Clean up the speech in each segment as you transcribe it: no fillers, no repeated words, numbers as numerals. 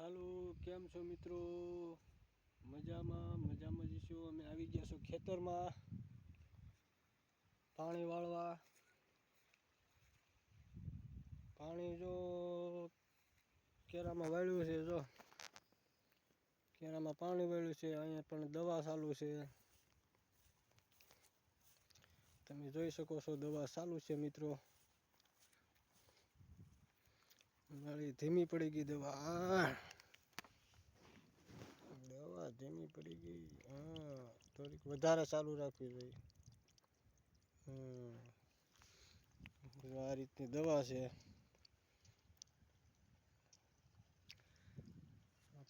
હાલો, કેમ છો મિત્રો? મજામાં જઈશું. અમે આવી ગયા છો ખેતરમાં પાણી વાળવા. પાણી જો કેરામાં વાળ્યું છે, જો કેરામાં પાણી વાળ્યું છે. અહીંયા પણ દવા ચાલુ છે, તમે જોઈ શકો છો. દવા ચાલુ છે મિત્રો. મારી ધીમી પડી ગઈ દવા ધીમી પડી ગઈ. થોડીક વધારે ચાલુ રાખવી જોઈએ. આ રીતની દવા છે.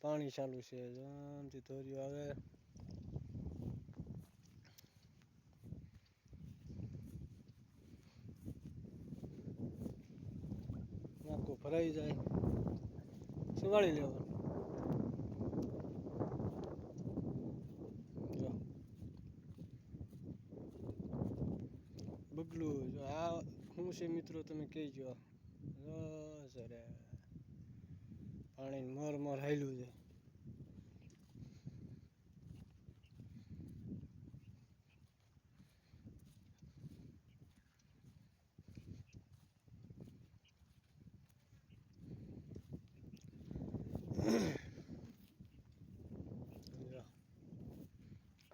પાણી ચાલુ છે, આમથી ધોર્યું આવે. નાખું ભરાઈ જાય, સુવાળી લેવાનું. જો બગલું, જો આ શું છે મિત્રો, તમે કહેજો. સરે પાણી મોર હાલ્યું છે.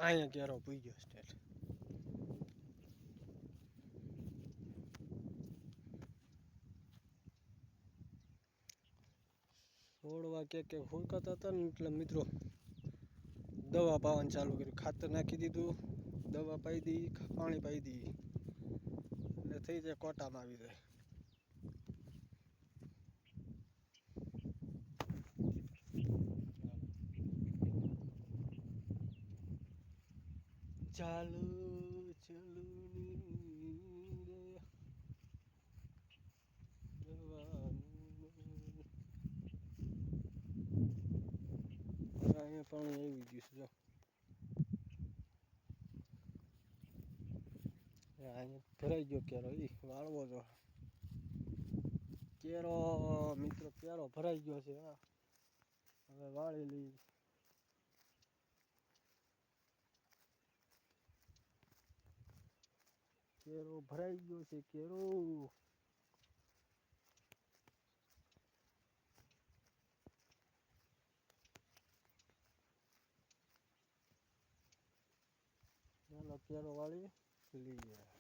અહીંયા કેરો પૂઈ ગયો સ્ટેટ. છોડવા કે હુંકાતા હતા ને, એટલે મિત્રો દવા પાવાનું ચાલુ કર્યું. ખાતર નાખી દીધું, દવા પાઈ દી, પાણી પાઈ દી, એટલે થઈ જાય, કોટામાં આવી જાય. ચાલુ ચાલુ અહીંયા પાણી આવી ગયું છે, જો અહીંયા ભરાઈ ગયો કેરો. વાળવો જો કેરો મિત્રો, કેરો ભરાઈ ગયો છે. હવે વાળી લઈ. કેરો ભરાઈ ગયો છે, કેરો. ચાલો કેરો વાળી લઈએ.